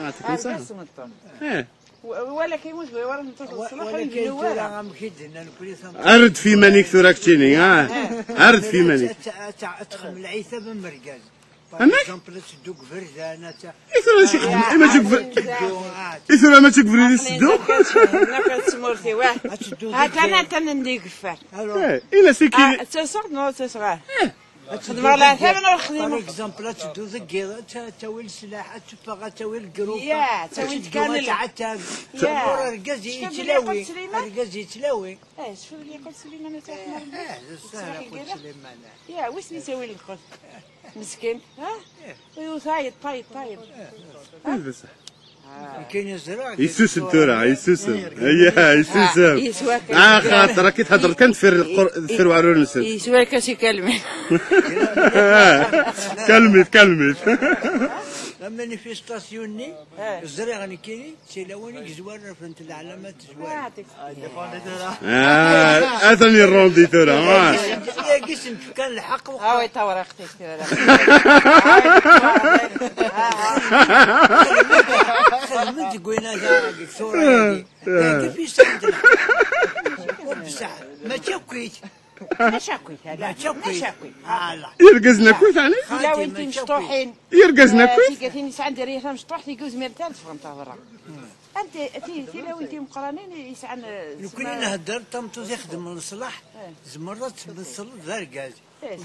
يعطيك الصحة. ولا كيموت ورا نتصل الصلاح ولكن ترى مكيدنا نكوني أرد في مانيك ثراكتيني أرد في مانيك. تخم العيثة بمرقاز. أنا؟ تدوق فرزانة. إثر شي خدمة ما تكفر. إثر ما تكفر لي الصدوق. ناكل تمورتي واحد. هاك أنا نديك الفار. إلا سكين. تصغر نو تصغر. خدمة على ثمن الخدمة. باغ اكزومبل تدو ذكيرة تاويل السلاح تفاغا تاويل الجروب. يا تاويل كامل. يا الرقاز يتلاوي. الرقاز يتلاوي. شوف اللي قلت سليمان تاع قلت سليمان. يا واش نسوي لك قلت مسكين وصايد طايب بصح كاين الزرع يسوسم تورا يسوسم يسوسم خاطر كي تهضر كنفر وعرون نسد يسوى كاسي كلمه كلمت مانيفيستاسيوني الزرع غني كاين تيلاوني زوار فهمت العلامات زوار اثني الروندي تورا يا قسم كان الحق هاوي تاور اختي خدمت قوينا جاك صورة كيف يستعمل بصح ما تشكيت ما شاكويت هذا يرقزنا كويت عليك لا وانت مشطوحين يرقزنا كويت قالت لي ساعه ريحه مشطوح تيجوز ميرتان فهمت برا انت تي لو انت مقرانين يسعن لو كنا نهدر طمطو يخدم من الصلاح زمرت بالصل ذرقاز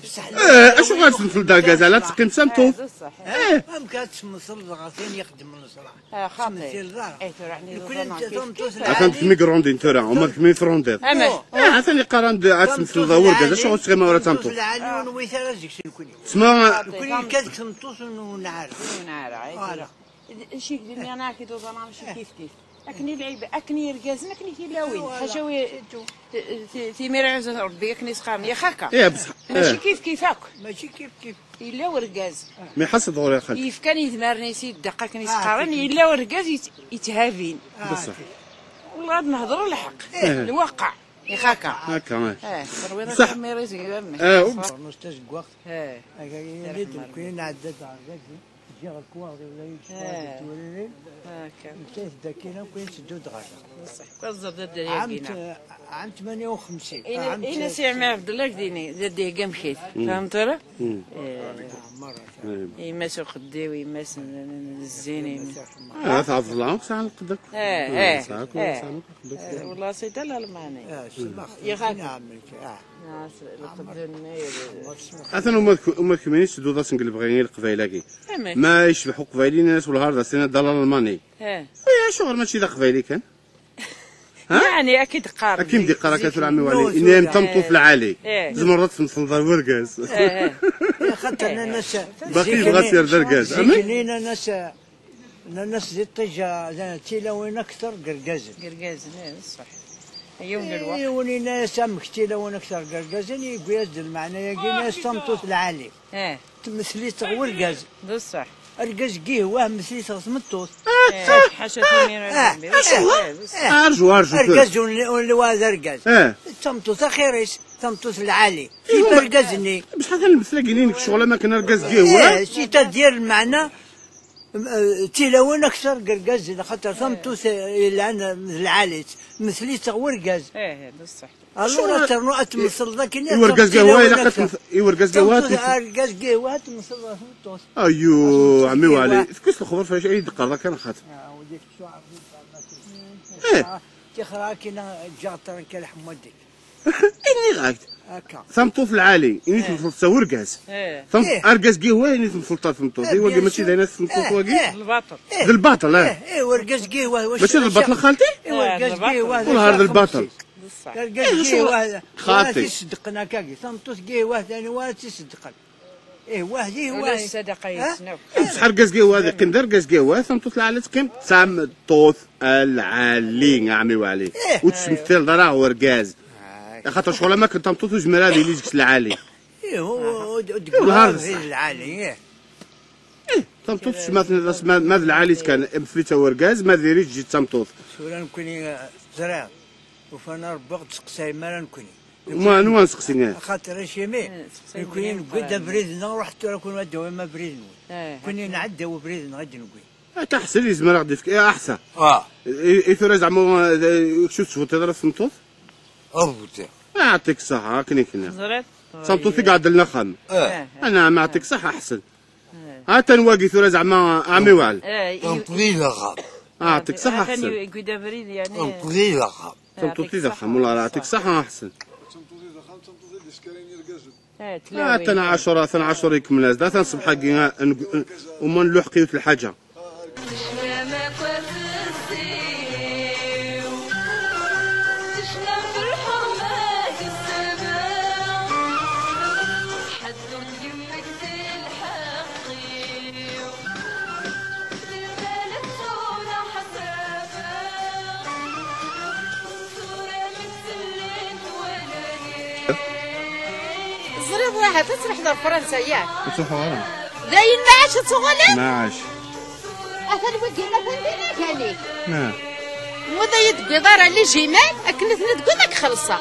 بصح اش غتمثل داكاز على تقيم سمتو ما كانتش من الصل غاتين يخدم من الصلاح خاطي اي ترى كنا طمطو عشان تمي كروندين تورا هما كمي فروندير عشان قران عتمثل داور كذا شغل تغيما ورا تمتو العالي ونويثا رزق شنو كوني تسمى كوني كذا تمطوس ونعرف شي قلنا انا كي دوز انا ماشي كيف اكني العيب اكني رقازنا اكني تيلاوين حشاوي تيمير عز ربي اكني سقام يا خاكا يا بصح ماشي كيفك ماشي كيف الا ورقاز مي حسد غور يا خالتي كيف كان يدمرني سيد دقه كان يسقرن الا ورقاز يتهافين بصح والله نهضروا الحق الواقع يا خاكا هكا صح ميريزي نستاذ وقت كاين عدد عرقاز جا الكوار ولا يشرب تولين هكا مشيت داكينا وكاين سدود غاشا بصح كنزر الدريا عام 58 اين سي عماد عبد الله كديني زاد كاع مشيت فهمت راه يماس الخدي ويماس الزينين تعرف الله ساعه نقدك والله سيدي الالماني يا خاك اثنا هما كمين سدود سنقلب غير القبايلاكي ما يشبحوا قبايلين الناس والهارده سنه دلال الماني يا شغل ماشي ذا قبايلي كان يعني اكيد قارن اكيد دي قراكات العمي والي اني تمطو في العالي زمرات في نصل دار ورقاز خاطر الناس باقي بغا سير درقاز زينينا ناس زي الطيجه تيلاوين اكثر قرقاز صح يوم الوقت وني ناس مكتيلاوين اكثر قرقازين يقول المعنى يا ناس تمطو في العالي تمثلي تغول غاز بصح الغاز قهوه مثلي تغمطوس حاشا تمير ارجو الغاز والواد الغاز تمطوس خيريس تمطوس العالي في الغازني بصح هذا المثل قايلين شغله ما كان الغاز قهوه شي تدير المعنى تيلاون اكثر قرقاز خاطر تمطوس لان العالي مثلي تغول غاز بصح الله ترنو اتمثل ذاك يورقاز قهوه الا يورقاز قهوه يورقاز قهوه تمثل توس ايوا عمي وعلي كيف الخبر فاش يدق هذا كان خاطر وديك الشعر تخراكنا جاطر كالحمودي اني غاكت هكا ثمطو في العالي اني تمثل ورقاز ثم ارقاز قهوه اني تمثل ثمطو ايوا ماشي ذا ناس تمثل واقي الباطل ذا الباطل ورقاز قهوه ماشي ذا الباطل خالتي ورقاز قهوه والله هذا الباطل ورقاز قهوه خاطي تصدقنا كاكي ثمطوس قهوه ثاني ولا تصدقن واحد ولا الصدقه يسنو بصح رقاز قهوه هذه قيم رقاز قهوه ثمطوس العالي تقيم تمطوس العالي عمي وعلي وتمثل ضرا ورقاز خاطر شغل ما كنت تمطوس جمال هذه اللي جبت العالي والهرس العالي تمطوس ما العالي كان مثل ورقاز ما ديريش جيت تمطوس سورا نكوني زرع وفانا ربغ تسقساي ما نكوني ما نوا نسقسيناه خاطر شيمي يكوني نقول بريدنا رحت نكون دوما بريدنا كوني نعداو بريدنا غادي نقول تحسن لي زعما غادي فيك احسن. ثورة زعما شو تشوف تضرب سمطوط؟ بوتي. يعطيك الصحة كني كنا. زرت. سمطوطي قاعد لنا خام. أنا ما يعطيك الصحة أحسن. ها تنواقي ثورة زعما عمي وعل. طويلة خام. يعطيك الصحة أحسن. قيدا بريد يعني. طويلة خام. سمطوطي ضخم والله يعطيك الصحة أحسن. تنا 10 يكمل هذا تنصبح كي وما نلوح قيوت الحاجة. زريب واحد تسرح دار فرنسا ياك. وصحوا داين ما عاش تصغلي؟ ما عاش. أثر وجهنا فندينا كاني. نعم. وذا يدقي دار اللي جيمان أكلت ندقي لك خلصة.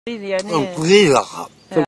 يعني. طويلة خام.